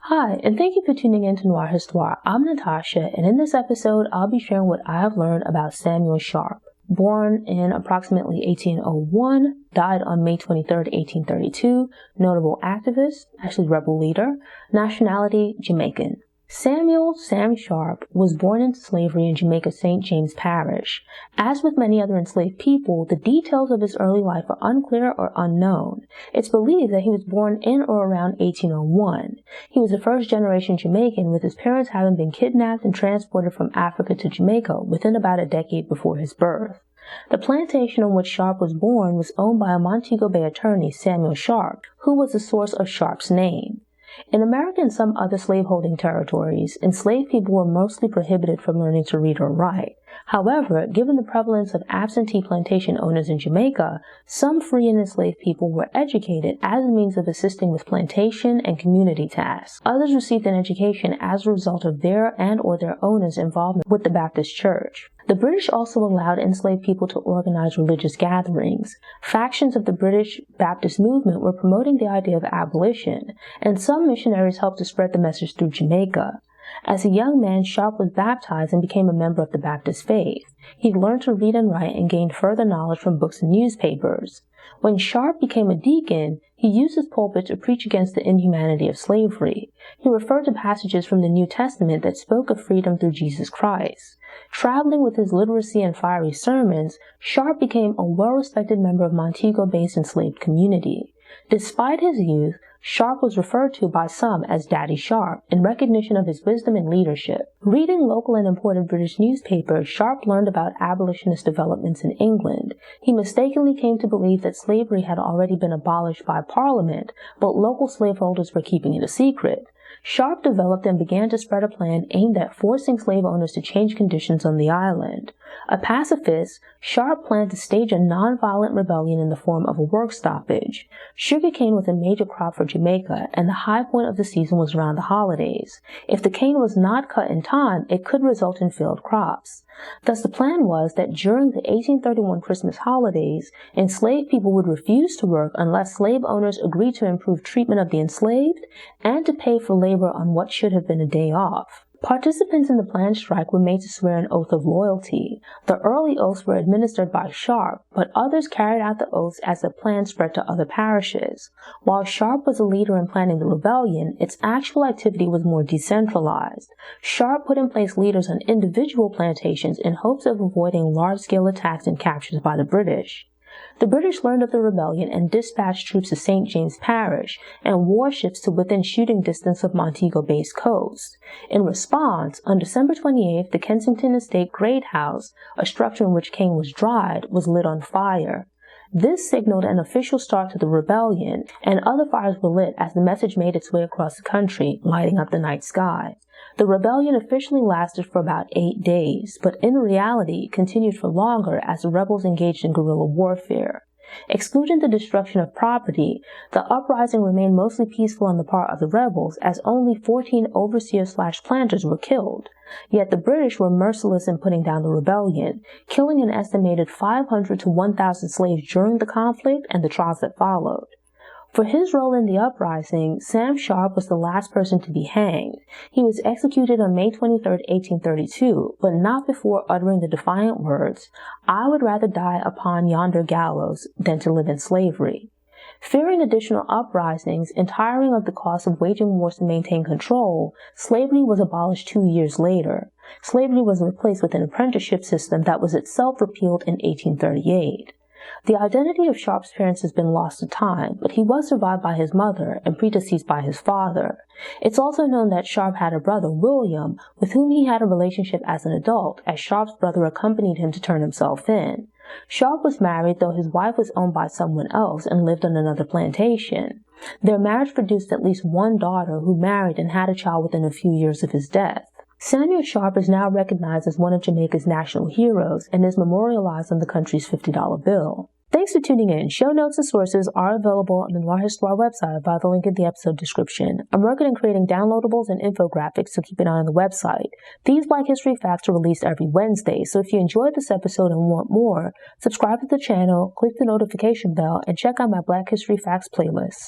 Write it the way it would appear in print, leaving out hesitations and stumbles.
Hi, and thank you for tuning in to Noir Histoire. I'm Natasha, and in this episode, I'll be sharing what I have learned about Samuel Sharpe. Born in approximately 1801, died on May 23, 1832, notable activist, actually rebel leader, nationality Jamaican. Sam Sharpe was born into slavery in Jamaica's St. James Parish. As with many other enslaved people, the details of his early life are unclear or unknown. It's believed that he was born in or around 1801. He was a first-generation Jamaican, with his parents having been kidnapped and transported from Africa to Jamaica within about a decade before his birth. The plantation on which Sharpe was born was owned by a Montego Bay attorney, Samuel Sharpe, who was the source of Sharpe's name. In America and some other slaveholding territories, enslaved people were mostly prohibited from learning to read or write. However, given the prevalence of absentee plantation owners in Jamaica, some free and enslaved people were educated as a means of assisting with plantation and community tasks. Others received an education as a result of their and/or their owners' involvement with the Baptist Church. The British also allowed enslaved people to organize religious gatherings. Factions of the British Baptist movement were promoting the idea of abolition, and some missionaries helped to spread the message through Jamaica. As a young man, Sharpe was baptized and became a member of the Baptist faith. He learned to read and write and gained further knowledge from books and newspapers. When Sharpe became a deacon, he used his pulpit to preach against the inhumanity of slavery. He referred to passages from the New Testament that spoke of freedom through Jesus Christ. Traveling with his literacy and fiery sermons, Sharpe became a well-respected member of Montego Bay's enslaved community. Despite his youth, Sharpe was referred to by some as Daddy Sharpe in recognition of his wisdom and leadership. Reading local and important British newspapers, Sharpe learned about abolitionist developments in England. He mistakenly came to believe that slavery had already been abolished by Parliament, but local slaveholders were keeping it a secret. Sharpe developed and began to spread a plan aimed at forcing slave owners to change conditions on the island. A pacifist, Sharpe planned to stage a nonviolent rebellion in the form of a work stoppage. Sugarcane was a major crop for Jamaica, and the high point of the season was around the holidays. If the cane was not cut in time, it could result in failed crops. Thus, the plan was that during the 1831 Christmas holidays, enslaved people would refuse to work unless slave owners agreed to improve treatment of the enslaved and to pay for labor on what should have been a day off. Participants in the planned strike were made to swear an oath of loyalty. The early oaths were administered by Sharpe, but others carried out the oaths as the plan spread to other parishes. While Sharpe was a leader in planning the rebellion, its actual activity was more decentralized. Sharpe put in place leaders on individual plantations in hopes of avoiding large-scale attacks and captures by the British. The British learned of the rebellion and dispatched troops to St. James Parish and warships to within shooting distance of Montego Bay's coast. In response, on December 28th, the Kensington Estate Great House, a structure in which cane was dried, was lit on fire. This signaled an official start to the rebellion, and other fires were lit as the message made its way across the country, lighting up the night sky. The rebellion officially lasted for about 8 days, but in reality continued for longer as the rebels engaged in guerrilla warfare. Excluding the destruction of property, the uprising remained mostly peaceful on the part of the rebels, as only 14 overseers/planters were killed. Yet the British were merciless in putting down the rebellion, killing an estimated 500 to 1,000 slaves during the conflict and the trials that followed. For his role in the uprising, Sam Sharpe was the last person to be hanged. He was executed on May 23, 1832, but not before uttering the defiant words, "I would rather die upon yonder gallows than to live in slavery." Fearing additional uprisings and tiring of the cost of waging wars to maintain control, slavery was abolished 2 years later. Slavery was replaced with an apprenticeship system that was itself repealed in 1838. The identity of Sharpe's parents has been lost to time, but he was survived by his mother and predeceased by his father. It's also known that Sharpe had a brother, William, with whom he had a relationship as an adult, as Sharpe's brother accompanied him to turn himself in. Sharpe was married, though his wife was owned by someone else and lived on another plantation. Their marriage produced at least one daughter who married and had a child within a few years of his death. Samuel Sharpe is now recognized as one of Jamaica's national heroes and is memorialized on the country's $50 bill. Thanks for tuning in. Show notes and sources are available on the Noir Histoire website via the link in the episode description. I'm working on creating downloadables and infographics, so keep an eye on the website. These Black History Facts are released every Wednesday, so if you enjoyed this episode and want more, subscribe to the channel, click the notification bell, and check out my Black History Facts playlist.